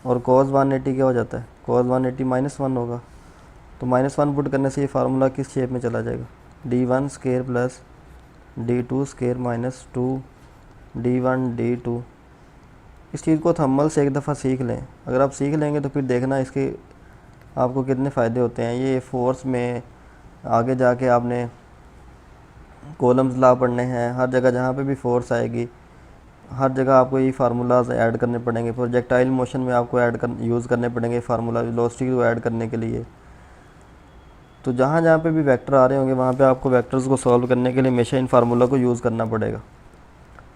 और कॉस 180 क्या हो जाता है? कॉस 180 -1 होगा। तो -1 पुट करने से ये फार्मूला किस शेप में चला जाएगा? d1 square plus d2 square minus 2d1 d2। इस चीज़ को थंबनेल से एक दफ़ा सीख लें। अगर आप सीख लेंगे तो फिर देखना इसके आपको कितने फ़ायदे होते हैं। ये फोर्स में आगे जाके आपने कॉलम्स लॉ पढ़ने हैं, हर जगह जहाँ पे भी फोर्स आएगी हर जगह आपको ये फार्मूलाज ऐड करने पड़ेंगे। प्रोजेक्टाइल मोशन में आपको यूज़ करने पड़ेंगे फार्मूला वेलोसिटी को ऐड करने के लिए। तो जहाँ जहाँ पे भी वेक्टर आ रहे होंगे वहाँ पे आपको वेक्टर्स को सॉल्व करने के लिए हमेशा इन फार्मूला को यूज़ करना पड़ेगा।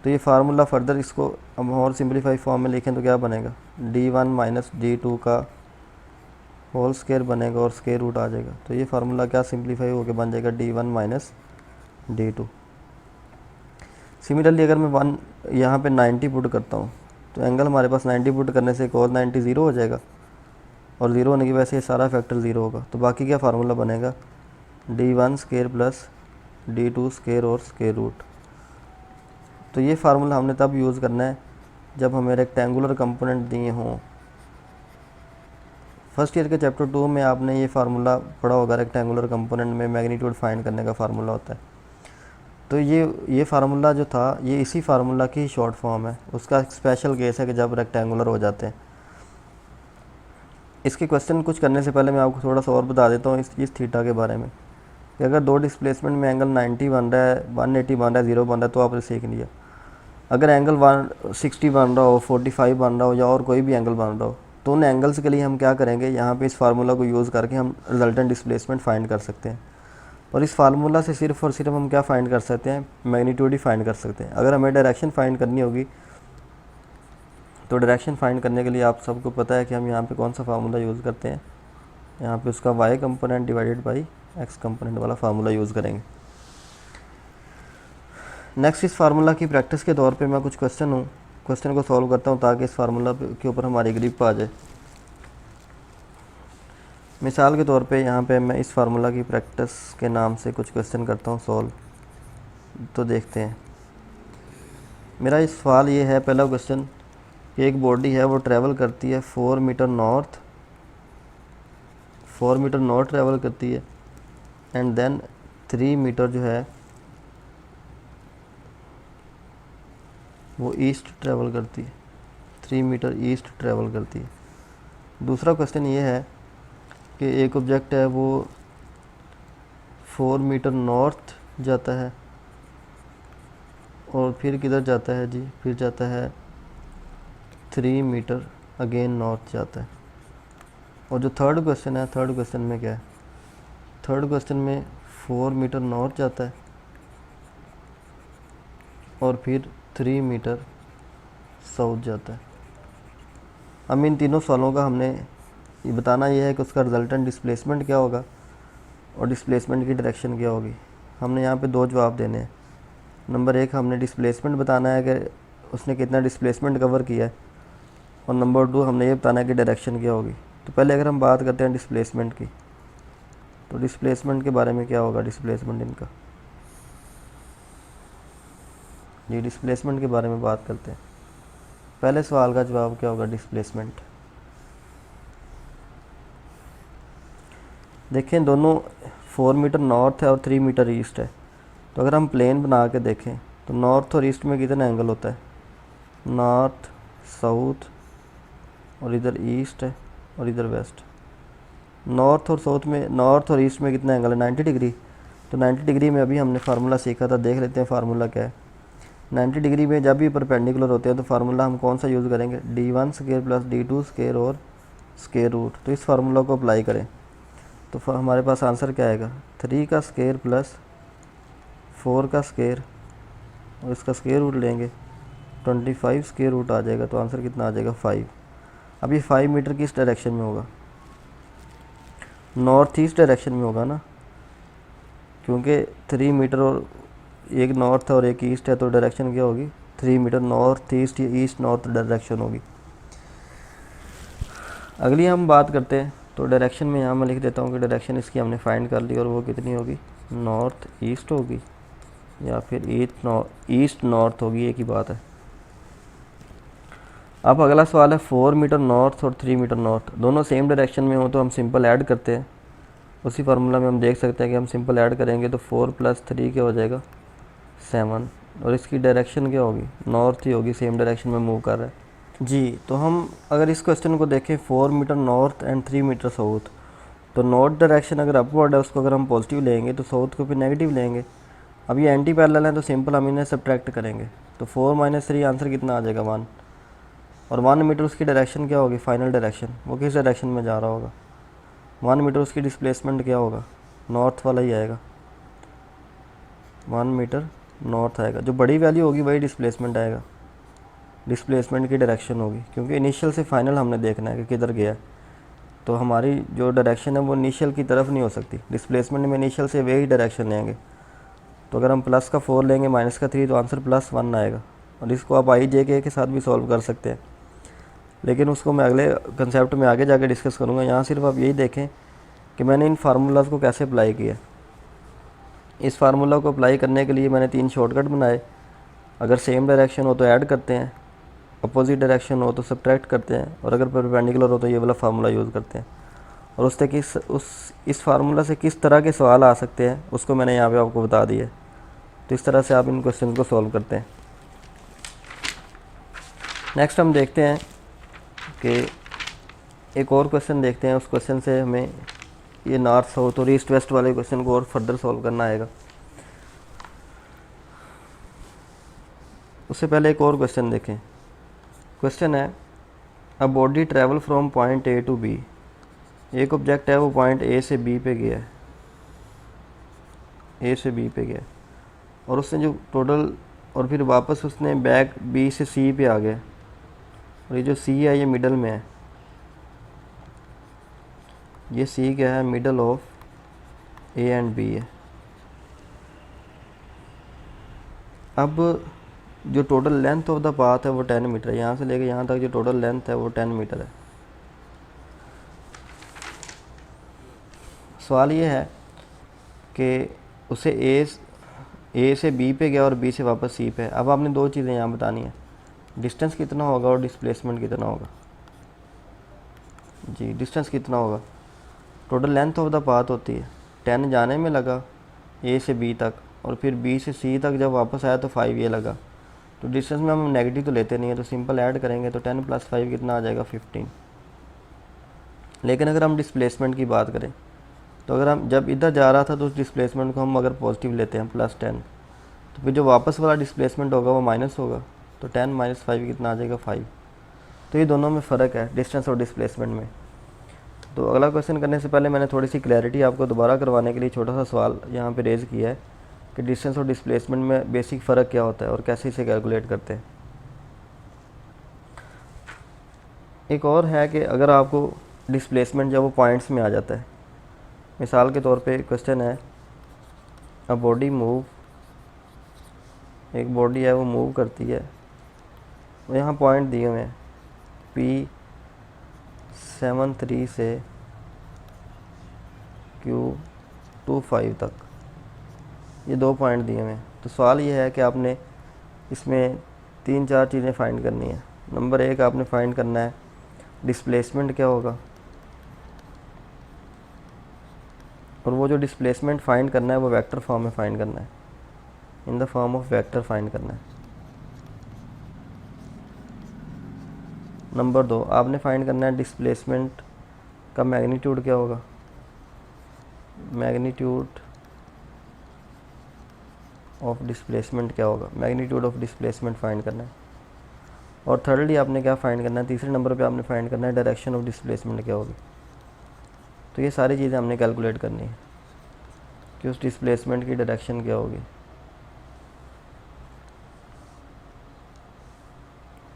तो ये फार्मूला फर्दर इसको हम और सिंपलीफाई फॉर्म में लिखें तो क्या बनेगा, d1 माइनस d2 का होल स्क्वायर बनेगा और स्क्वायर रूट आ जाएगा। तो ये फार्मूला क्या सिंपलीफाई होकर बन जाएगा d1 माइनस d2। सिमिलरली अगर मैं 1 यहाँ पे 90 पुट करता हूँ तो एंगल हमारे पास 90 पुट करने से cos 90 ज़ीरो हो जाएगा और ज़ीरो होने की वजह से ये सारा फैक्टर ज़ीरो होगा। तो बाकी क्या फार्मूला बनेगा, d1 square plus d2 square और स्क्वायर रूट। तो ये फार्मूला हमने तब यूज़ करना है जब हमें रेक्टेंगुलर कंपोनेंट दिए हों। फर्स्ट ईयर के चैप्टर 2 में आपने ये फार्मूला पढ़ा होगा, रेक्टेंगुलर कंपोनेंट में मैग्नीट्यूड फाइंड करने का फार्मूला होता है। तो ये फार्मूला जो था ये इसी फार्मूला की शॉर्ट फॉर्म है। उसका एक स्पेशल केस है कि जब रेक्टेंगुलर हो जाते हैं। इसके क्वेश्चन कुछ करने से पहले मैं आपको थोड़ा सा और बता देता हूँ इस थीटा के बारे में कि अगर दो डिस्प्लेसमेंट में एंगल 90 बन रहा है, 180 बन रहा है, 0 बन रहा है तो आपने सीख लिया। अगर एंगल 160 बन रहा हो, 45 बन रहा हो या और कोई भी एंगल बन रहा हो तो उन एंगल्स के लिए हम क्या करेंगे, यहाँ पे इस फार्मूला को यूज़ करके हम रिजल्टेंट डिस्प्लेसमेंट फाइंड कर सकते हैं। और इस फार्मूला से सिर्फ और सिर्फ हम क्या फाइंड कर सकते हैं, मैग्नीट्यूड ही फाइंड कर सकते हैं। अगर हमें डायरेक्शन फाइंड करनी होगी तो डायरेक्शन फाइंड करने के लिए आप सबको पता है कि हम यहाँ पे कौन सा फार्मूला यूज़ करते हैं, यहाँ पे उसका y component divided by x component वाला फार्मूला यूज़ करेंगे। नेक्स्ट इस फार्मूला की प्रैक्टिस के तौर पे मैं कुछ क्वेश्चन को सॉल्व करता हूँ ताकि इस फार्मूला के ऊपर हमारी ग्रिप आ जाए। मिसाल के तौर पे यहाँ पे मैं इस फार्मूला की प्रैक्टिस के नाम से कुछ क्वेश्चन करता हूँ सॉल्व। तो देखते हैं। मेरा इस सवाल ये है, पहला क्वेश्चन, एक बॉडी है वो ट्रैवल करती है 4 मीटर नॉर्थ ट्रैवल करती है एंड देन 3 मीटर जो है वो ईस्ट ट्रैवल करती है, 3 मीटर ईस्ट ट्रैवल करती है। दूसरा क्वेश्चन ये है कि एक ऑब्जेक्ट है वो 4 मीटर नॉर्थ जाता है और फिर किधर जाता है जी, फिर जाता है 3 मीटर अगेन नॉर्थ जाता है। और जो थर्ड क्वेश्चन है, थर्ड क्वेश्चन में क्या है, थर्ड क्वेश्चन में 4 मीटर नॉर्थ जाता है और फिर 3 मीटर साउथ जाता है। अब इन तीनों सवालों का हमने ये बताना ये है कि उसका रिजल्टेंट डिस्प्लेसमेंट क्या होगा और डिस्प्लेसमेंट की डायरेक्शन क्या होगी। हमने यहाँ पे दो जवाब देने हैं। नंबर 1 हमने डिस्प्लेसमेंट बताना है कि उसने कितना डिस्प्लेसमेंट कवर किया है और नंबर 2 हमने ये बताना है कि डायरेक्शन क्या होगी। तो पहले अगर हम बात करते हैं डिस्प्लेसमेंट की, तो डिस्प्लेसमेंट के बारे में क्या होगा, डिस्प्लेसमेंट इनका जी, डिस्प्लेसमेंट के बारे में बात करते हैं। पहले सवाल का जवाब क्या होगा, डिस्प्लेसमेंट। देखें दोनों 4 मीटर नॉर्थ है और 3 मीटर ईस्ट है। तो अगर हम प्लेन बना के देखें तो नॉर्थ और ईस्ट में कितना एंगल होता है, नॉर्थ साउथ और इधर ईस्ट है और इधर वेस्ट। नॉर्थ और ईस्ट में कितना एंगल है, 90 डिग्री। तो 90 डिग्री में अभी हमने फार्मूला सीखा था, देख लेते हैं फार्मूला क्या है। 90 डिग्री में जब भी परपेंडिकुलर होते हैं तो फार्मूला हम कौन सा यूज़ करेंगे, d1 square plus d2 square और स्क्वायर रूट। तो इस फार्मूला को अप्लाई करें तो हमारे पास आंसर क्या आएगा, 3 का स्क्वायर प्लस 4 का स्क्वायर और इसका स्क्वायर रूट लेंगे 25 स्क्वायर रूट आ जाएगा। तो आंसर कितना आ जाएगा, 5। अब ये 5 मीटर किस डायरेक्शन में होगा, नॉर्थ ईस्ट डायरेक्शन में होगा ना, क्योंकि 3 मीटर और एक नॉर्थ और एक ईस्ट है तो डायरेक्शन क्या होगी, 3 मीटर नॉर्थ ईस्ट या ईस्ट नॉर्थ डायरेक्शन होगी। अगली हम बात करते हैं तो डायरेक्शन में यहाँ मैं लिख देता हूँ कि डायरेक्शन इसकी हमने फाइंड कर ली और वो कितनी होगी, नॉर्थ ईस्ट होगी या फिर ईस्ट नॉर्थ होगी, एक ही बात है। अब अगला सवाल है 4 मीटर नॉर्थ और 3 मीटर नॉर्थ, दोनों सेम डायरेक्शन में हो तो हम सिंपल ऐड करते हैं। उसी फार्मूला में हम देख सकते हैं कि हम सिंपल ऐड करेंगे तो 4 + 3 क्या हो जाएगा, 7। और इसकी डायरेक्शन क्या होगी, नॉर्थ ही होगी, सेम डायरेक्शन में मूव कर रहा है जी। तो हम अगर इस क्वेश्चन को देखें 4 meter north and 3 meter south, तो नॉर्थ डायरेक्शन अगर अपवर्ड है उसको अगर हम पॉजिटिव लेंगे तो साउथ को फिर नेगेटिव लेंगे। अब ये एंटी पैरेलल है तो सिंपल हम इन्हें सब्ट्रैक्ट करेंगे। तो 4 - 3 आंसर कितना आ जाएगा 1। और 1 मीटर उसकी डायरेक्शन क्या होगी, फाइनल डायरेक्शन, वो किस डायरेक्शन में जा रहा होगा। 1 मीटर उसकी डिस्प्लेसमेंट क्या होगा, नॉर्थ वाला ही आएगा। 1 मीटर नॉर्थ आएगा, जो बड़ी वैल्यू होगी वही डिस्प्लेसमेंट आएगा, डिस्प्लेसमेंट की डायरेक्शन होगी, क्योंकि इनिशियल से फाइनल हमने देखना है कि किधर गया है। तो हमारी जो डायरेक्शन है वो इनिशियल की तरफ नहीं हो सकती, डिस्प्लेसमेंट में इनिशियल से वही डायरेक्शन लेंगे। तो अगर हम प्लस का 4 लेंगे माइनस का 3 तो आंसर +1 आएगा। और इसको आप IJ के साथ भी सॉल्व कर सकते हैं, लेकिन उसको मैं अगले कंसेप्ट में आगे जाके डिस्कस करूँगा। यहाँ सिर्फ आप यही देखें कि मैंने इन फार्मूलाज़ को कैसे अप्लाई किया। इस फार्मूला को अप्लाई करने के लिए मैंने 3 शॉर्टकट बनाए। अगर सेम डायरेक्शन हो तो ऐड करते हैं, अपोजिट डायरेक्शन हो तो सब्ट्रैक्ट करते हैं, और अगर परपेंडिकुलर हो तो ये वाला फार्मूला यूज़ करते हैं। और उससे इस फार्मूला से किस तरह के सवाल आ सकते हैं उसको मैंने यहाँ पे आपको बता दिया। तो इस तरह से आप इन क्वेश्चन को सॉल्व करते हैं। नेक्स्ट हम देखते हैं कि एक और क्वेश्चन देखते हैं। उस क्वेश्चन से हमें ये नॉर्थ साउथ और ईस्ट वेस्ट वाले क्वेश्चन को और फर्दर सॉल्व करना आएगा। उससे पहले एक और क्वेश्चन देखें। क्वेश्चन है, a body travel from point A to B। एक ऑब्जेक्ट है वो पॉइंट A से B पे गया है, A से B पे गया है, और उसने जो टोटल, और फिर वापस उसने बैक B से C पे आ गया। और ये जो C है ये मिडल में है, ये C क्या है, middle of A and B है। अब जो total length of the path है वो 10 मीटर है। यहाँ से लेके यहाँ तक जो टोटल लेंथ है वो 10 मीटर है। सवाल ये है कि उसे A से B पे गया और B से वापस C पे। अब आपने दो चीज़ें यहाँ बतानी है, डिस्टेंस कितना होगा और डिस्प्लेसमेंट कितना होगा। जी, डिस्टेंस कितना होगा, total length of the path होती है 10 जाने में लगा A से B तक, और फिर B से C तक जब वापस आया तो 5 ये लगा। तो डिस्टेंस में हम नेगेटिव तो लेते नहीं है, तो सिंपल ऐड करेंगे तो 10 + 5 कितना आ जाएगा, 15। लेकिन अगर हम डिस्प्लेसमेंट की बात करें तो अगर हम जब इधर जा रहा था तो उस डिस्प्लेसमेंट को हम अगर पॉजिटिव लेते हैं +10, तो फिर जो वापस वाला डिस्प्लेसमेंट होगा वो माइनस होगा। तो 10 - 5 कितना आ जाएगा, 5। तो ये दोनों में फ़र्क है, डिस्टेंस और डिस्प्लेसमेंट में। तो अगला क्वेश्चन करने से पहले मैंने थोड़ी सी क्लैरिटी आपको दोबारा करवाने के लिए छोटा सा सवाल यहाँ पे रेज़ किया है कि डिस्टेंस और डिस्प्लेसमेंट में बेसिक फ़र्क क्या होता है और कैसे इसे कैलकुलेट करते हैं। एक और है कि अगर आपको डिस्प्लेसमेंट जब वो पॉइंट्स में आ जाता है, मिसाल के तौर पे क्वेश्चन है, अ बॉडी मूव, एक बॉडी है वो मूव करती है, और यहाँ पॉइंट दिए हुए हैं P73 से Q25 तक, ये 2 पॉइंट दिए हुए हैं। तो सवाल ये है कि आपने इसमें 3-4 चीज़ें फाइंड करनी है। नंबर 1 आपने फाइंड करना है डिस्प्लेसमेंट क्या होगा, और वो जो डिस्प्लेसमेंट फाइंड करना है वो वेक्टर फॉर्म में फाइंड करना है, in the form of vector find करना है। नंबर 2 आपने फाइंड करना है डिस्प्लेसमेंट का मैग्नीट्यूड क्या होगा, मैग्नीट्यूड ऑफ डिस्प्लेसमेंट क्या होगा, मैग्नीट्यूड ऑफ डिस्प्लेसमेंट फाइंड करना है। और थर्डली आपने क्या फाइंड करना है, तीसरे नंबर पे आपने फाइंड करना है डायरेक्शन ऑफ डिस्प्लेसमेंट क्या होगी। तो ये सारी चीज़ें हमने कैलकुलेट करनी है कि उस डिस्प्लेसमेंट की डायरेक्शन क्या होगी।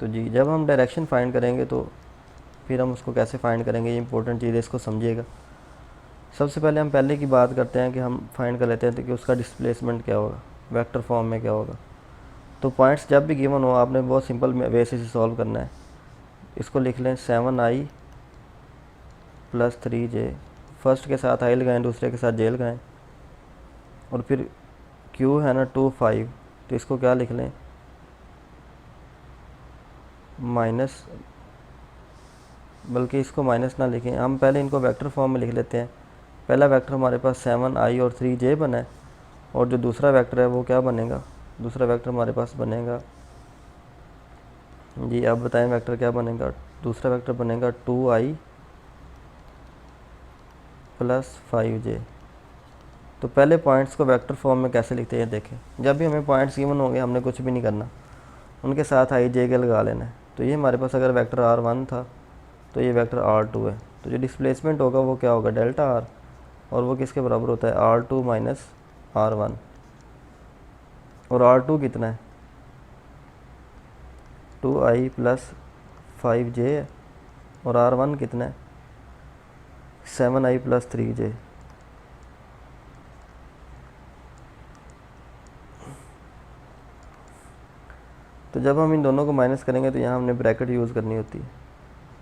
तो जी, जब हम डायरेक्शन फाइंड करेंगे तो फिर हम उसको कैसे फाइंड करेंगे, ये इंपॉर्टेंट चीज़ है, इसको समझिएगा। सबसे पहले हम पहले की बात करते हैं कि हम फाइंड कर लेते हैं तो कि उसका डिस्प्लेसमेंट क्या होगा, वेक्टर फॉर्म में क्या होगा। तो पॉइंट्स जब भी गिवन हो आपने बहुत सिंपल वे से सॉल्व करना है। इसको लिख लें 7i + 3j, फर्स्ट के साथ i लगाएं, दूसरे के साथ j लगाएं, और फिर q है ना 25, तो इसको क्या लिख लें, माइनस, बल्कि इसको माइनस ना लिखें, हम पहले इनको वेक्टर फॉर्म में लिख लेते हैं। पहला वेक्टर हमारे पास 7i और 3j बना है, और जो दूसरा वेक्टर है वो क्या बनेगा, दूसरा वेक्टर हमारे पास बनेगा, जी आप बताएं वेक्टर क्या बनेगा। दूसरा वेक्टर बनेगा 2i + 5j। तो पहले पॉइंट्स को वेक्टर फॉर्म में कैसे लिखते हैं देखें। जब भी हमें पॉइंट्स गिवन होंगे हमने कुछ भी नहीं करना, उनके साथ आई जे के लगा लेना है। तो ये हमारे पास अगर वेक्टर R1 था तो ये वेक्टर R2 है, तो जो डिस्प्लेसमेंट होगा वो क्या होगा, डेल्टा R, और वो किसके बराबर होता है, R2 माइनस R1। और R2 कितना है, 2i प्लस 5j है, और R1 कितना है, 7i प्लस 3j। तो जब हम इन दोनों को माइनस करेंगे तो यहाँ हमने ब्रैकेट यूज़ करनी होती है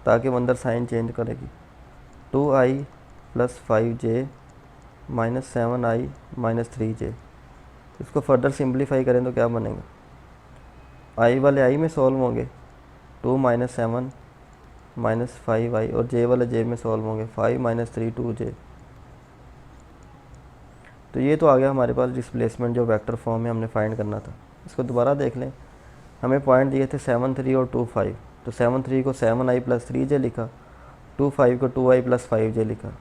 ताकि वो अंदर साइन चेंज करेगी। 2i plus 5j minus 7i minus 3j। इसको फर्दर सिंप्लीफाई करें तो क्या बनेगा, i वाले i में सॉल्व होंगे, 2 माइनस 7 माइनस 5i, और j वाले j में सॉल्व होंगे, 5 माइनस 3 2j। तो ये तो आ गया हमारे पास डिस्प्लेसमेंट जो वेक्टर फॉर्म में हमने फाइंड करना था। इसको दोबारा देख लें, हमें पॉइंट दिए थे 7 3 और 2 5, तो 7 3 को 7i प्लस 3j लिखा, 2 5 को 2i प्लस 5j लिखा,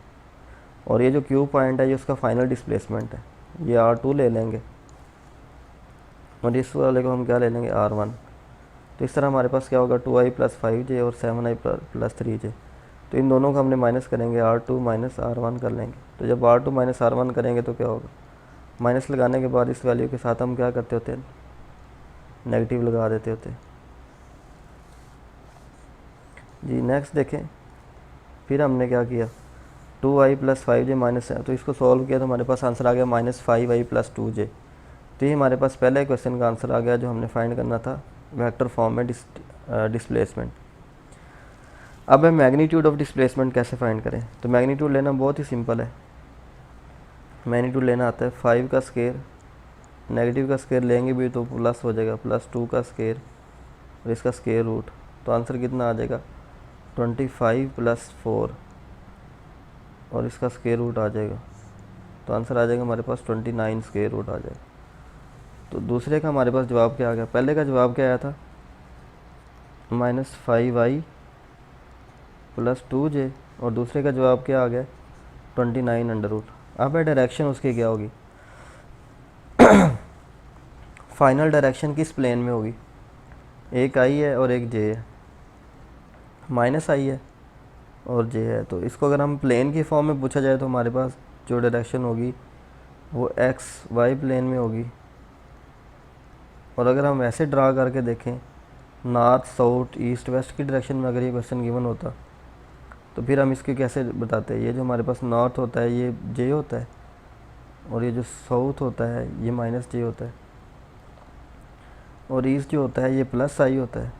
और ये जो क्यू पॉइंट है ये उसका फाइनल डिस्प्लेसमेंट है, ये R2 ले लेंगे और इस वाले को हम क्या ले लेंगे, R1। तो इस तरह हमारे पास क्या होगा, 2i प्लस 5j और 7i प्लस 3j। तो इन दोनों को हमने माइनस करेंगे, R2 माइनस R1 कर लेंगे। तो जब R2 माइनस R1 करेंगे तो क्या होगा, माइनस लगाने के बाद इस वैल्यू के साथ हम क्या करते होते हैं, नेगेटिव लगा देते होते हैं जी। नेक्स्ट देखें, फिर हमने क्या किया, 2i प्लस 5j माइनस, तो इसको सॉल्व किया तो हमारे पास आंसर आ गया माइनस 5i प्लस 2j। तो ये हमारे पास पहले क्वेश्चन का आंसर आ गया जो हमने फाइंड करना था वेक्टर फॉर्म में डिस्प्लेसमेंट। अब हम मैग्नीट्यूड ऑफ डिस्प्लेसमेंट कैसे फाइंड करें, तो मैग्नीट्यूड लेना बहुत ही सिंपल है। मैग्नीट्यूड लेना आता है 5 का स्क्वायर, नेगेटिव का स्क्वायर लेंगे भी तो प्लस हो जाएगा, प्लस 2 का स्क्वायर और इसका स्क्वायर रूट, तो आंसर कितना आ जाएगा, 25 प्लस 4 और इसका स्क्वायर रूट आ जाएगा, तो आंसर आ जाएगा हमारे पास 29 स्क्वायर रूट आ जाएगा। तो दूसरे का हमारे पास जवाब क्या आ गया, पहले का जवाब क्या आया था, माइनस 5i प्लस 2j, और दूसरे का जवाब क्या आ गया, 29 अंडर रूट। अब डायरेक्शन उसकी क्या होगी, फाइनल डायरेक्शन किस प्लेन में होगी, एक i है और एक j है, माइनस i है और j है। तो इसको अगर हम प्लेन की फॉर्म में पूछा जाए तो हमारे पास जो डायरेक्शन होगी वो एक्स वाई प्लेन में होगी, और अगर हम ऐसे ड्रा करके देखें नॉर्थ साउथ ईस्ट वेस्ट की डायरेक्शन में अगर ये क्वेश्चन गिवन होता तो फिर हम इसके कैसे बताते हैं, ये जो हमारे पास नॉर्थ होता है ये j होता है, और ये जो साउथ होता है ये माइनस j होता है, और ईस्ट जो होता है ये प्लस i होता है,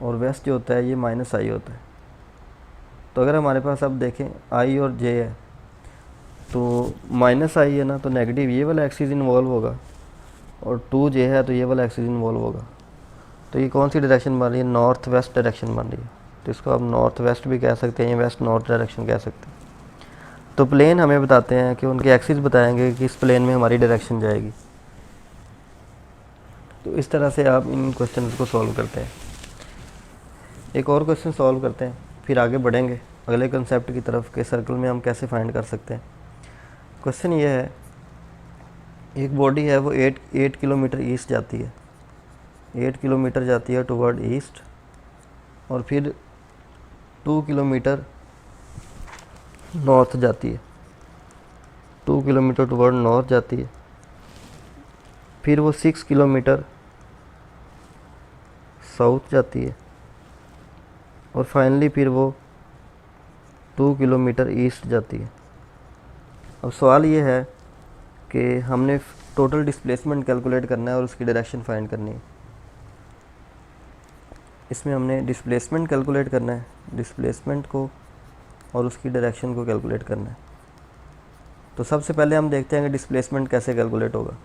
और वेस्ट जो होता है ये माइनस i होता है। तो अगर हमारे पास अब देखें i और j है, तो माइनस i है ना, तो नेगेटिव ये वाला एक्सिस इन्वॉल्व होगा, और 2j है तो ये वाला एक्सिस इन्वॉल्व होगा। तो ये कौन सी डायरेक्शन बन रही है, नॉर्थ वेस्ट डायरेक्शन बन रही है। तो इसको आप नॉर्थ वेस्ट भी कह सकते हैं या वेस्ट नॉर्थ डायरेक्शन कह सकते हैं। तो प्लेन हमें बताते हैं कि उनके एक्सिस बताएंगे कि इस प्लेन में हमारी डायरेक्शन जाएगी। तो इस तरह से आप इन क्वेश्चन को सॉल्व करते हैं। एक और क्वेश्चन सॉल्व करते हैं, फिर आगे बढ़ेंगे अगले कंसेप्ट की तरफ कि सर्कल में हम कैसे फाइंड कर सकते हैं। क्वेश्चन ये है, एक बॉडी है वो 8 किलोमीटर ईस्ट जाती है, 8 किलोमीटर जाती है टुवर्ड ईस्ट, और फिर 2 किलोमीटर नॉर्थ जाती है, 2 किलोमीटर टुवर्ड नॉर्थ जाती है, फिर वो 6 किलोमीटर साउथ जाती है, और फाइनली फिर वो 2 किलोमीटर ईस्ट जाती है। अब सवाल ये है कि हमने टोटल डिस्प्लेसमेंट कैलकुलेट करना है और उसकी डायरेक्शन फाइंड करनी है। इसमें हमने डिस्प्लेसमेंट कैलकुलेट करना है, डिस्प्लेसमेंट को और उसकी डायरेक्शन को कैलकुलेट करना है। तो सबसे पहले हम देखते हैं कि डिस्प्लेसमेंट कैसे कैलकुलेट होगा।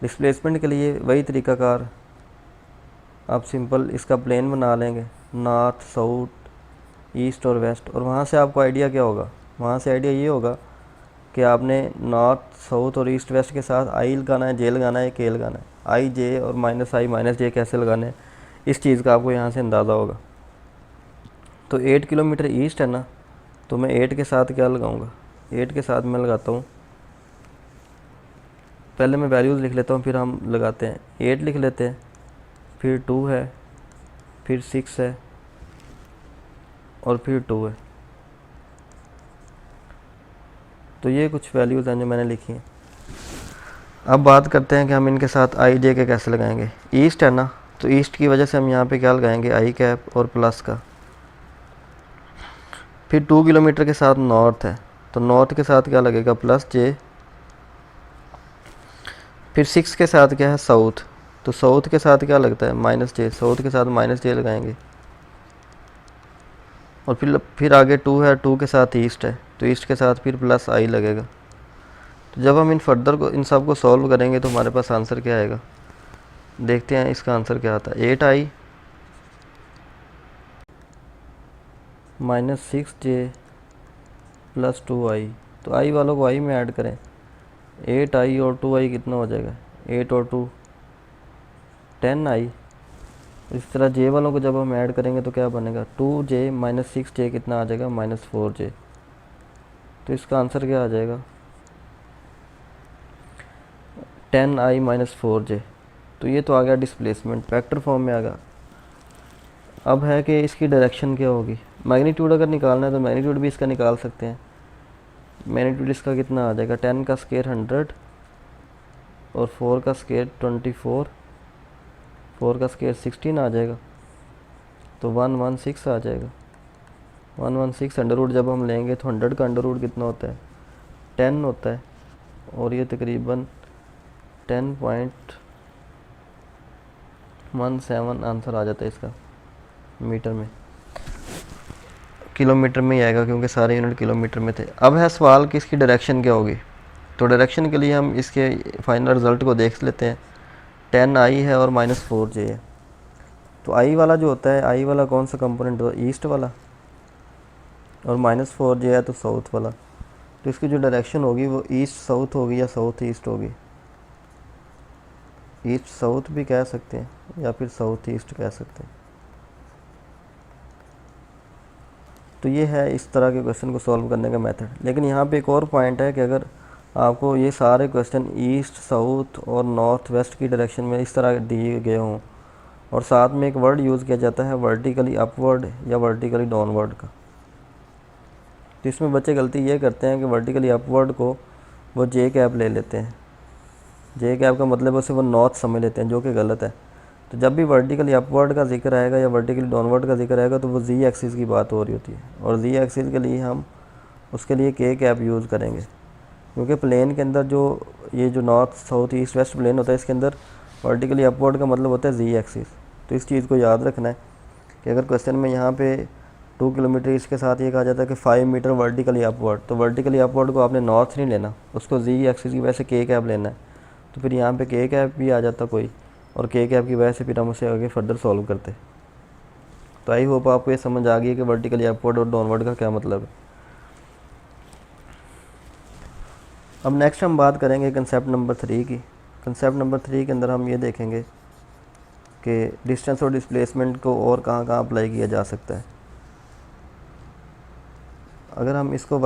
डिस्प्लेसमेंट के लिए वही तरीकाकार, आप सिंपल इसका प्लेन बना लेंगे, नॉर्थ साउथ ईस्ट और वेस्ट, और वहाँ से आपको आइडिया क्या होगा, वहाँ से आइडिया ये होगा कि आपने नॉर्थ साउथ और ईस्ट वेस्ट के साथ आई लगाना है, जे लगाना है, के लगाना है, आई जे और माइनस आई माइनस जे कैसे लगाने हैं, इस चीज़ का आपको यहाँ से अंदाज़ा होगा। तो 8 किलोमीटर ईस्ट है ना, तो मैं 8 के साथ क्या लगाऊंगा, 8 के साथ मैं लगाता हूँ, पहले मैं वैल्यूज़ लिख लेता हूँ फिर हम लगाते हैं। 8 लिख लेते हैं, फिर 2 है, फिर 6 है और फिर 2 है। तो ये कुछ वैल्यूज़ हैं जो मैंने लिखी हैं। अब बात करते हैं कि हम इनके साथ आई जे के कैसे लगाएंगे। ईस्ट है ना, तो ईस्ट की वजह से हम यहाँ पे क्या लगाएंगे, आई कैप और प्लस का। फिर 2 किलोमीटर के साथ नॉर्थ है, तो नॉर्थ के साथ क्या लगेगा, प्लस जे। फिर 6 के साथ क्या है, साउथ, तो साउथ के साथ क्या लगता है, माइनस जे, साउथ के साथ माइनस जे लगाएंगे। और फिर आगे 2 है, 2 के साथ ईस्ट है, तो ईस्ट के साथ फिर प्लस आई लगेगा। तो जब हम इन सब को सॉल्व करेंगे तो हमारे पास आंसर क्या आएगा, देखते हैं इसका आंसर क्या आता है। 8i minus 6j plus 2i, तो आई वालों को आई में ऐड करें, 8i और 2i कितना हो जाएगा, 8 और 2 10i। इस तरह j वालों को जब हम ऐड करेंगे तो क्या बनेगा, 2j माइनस 6j कितना आ जाएगा, माइनस 4j। तो इसका आंसर क्या आ जाएगा, 10i माइनस 4j। तो ये तो आ गया डिस्प्लेसमेंट, वेक्टर फॉर्म में आ गया। अब है कि इसकी डायरेक्शन क्या होगी। मैग्नीट्यूड अगर निकालना है तो मैग्नीट्यूड भी इसका निकाल सकते हैं। मैग्नीट्यूड इसका कितना आ जाएगा, 10 का स्क्वायर 100 और 4 का स्क्वायर 24, 4 का स्क्वायर 16 आ जाएगा, तो 116 आ जाएगा। 116 अंडर रूट जब हम लेंगे तो 100 का अंडर रूट कितना होता है, 10 होता है, और ये तकरीबन 10.17 आंसर आ जाता है इसका। मीटर में, किलोमीटर में ही आएगा क्योंकि सारे यूनिट किलोमीटर में थे। अब है सवाल कि इसकी डायरेक्शन क्या होगी। तो डायरेक्शन के लिए हम इसके फाइनल रिज़ल्ट को देख लेते हैं। 10i है और माइनस 4j है, तो आई वाला जो होता है, आई वाला कौन सा कंपोनेंट होता है, ईस्ट वाला, और माइनस 4j है तो साउथ वाला। तो इसकी जो डायरेक्शन होगी वो ईस्ट साउथ होगी या साउथ ईस्ट होगी। ईस्ट साउथ भी कह सकते हैं या फिर साउथ ईस्ट कह सकते हैं। तो ये है इस तरह के क्वेश्चन को सॉल्व करने का मेथड। लेकिन यहाँ पे एक और पॉइंट है कि अगर आपको ये सारे क्वेश्चन ईस्ट साउथ और नॉर्थ वेस्ट की डायरेक्शन में इस तरह दिए गए हों और साथ में एक वर्ड यूज़ किया जाता है वर्टिकली अपवर्ड या वर्टिकली डाउनवर्ड का, तो इसमें बच्चे गलती ये करते हैं कि वर्टिकली अपवर्ड को वो जे कैप ले लेते हैं। जे कैप का मतलब उसे वो नॉर्थ समझ लेते हैं, जो कि गलत है। तो जब भी वर्टिकली अपवर्ड का जिक्र आएगा या वर्टिकली डाउनवर्ड का जिक्र आएगा तो वो जी एक्सिस की बात हो रही होती है, और जी एक्सिस के लिए हम उसके लिए के कैप यूज़ करेंगे, क्योंकि प्लेन के अंदर जो ये जो north south east west plane होता है इसके अंदर वर्टिकली अपवर्ड का मतलब होता है जी एक्सिस। तो इस चीज़ को याद रखना है कि अगर क्वेश्चन में यहाँ पे 2 किलोमीटर इसके साथ ये कहा जाता है कि 5 मीटर वर्टिकली अपवर्ड, तो वर्टिकली अपवर्ड को आपने नॉर्थ नहीं लेना, उसको जी एक्सिस की वजह से के कैप लेना है। तो फिर यहाँ पे के कैप भी आ जाता कोई, और के कैप की वजह से फिर हम उसे आगे फर्दर सॉल्व करते। तो आई होप आपको ये समझ आ गई है कि वर्टिकली अपवर्ड और डाउनवर्ड का क्या मतलब है। अब नेक्स्ट हम बात करेंगे कंसेप्ट नंबर 3 की। कंसेप्ट नंबर 3 के अंदर हम ये देखेंगे कि डिस्टेंस और डिस्प्लेसमेंट को और कहाँ कहाँ अप्लाई किया जा सकता है। अगर हम इसको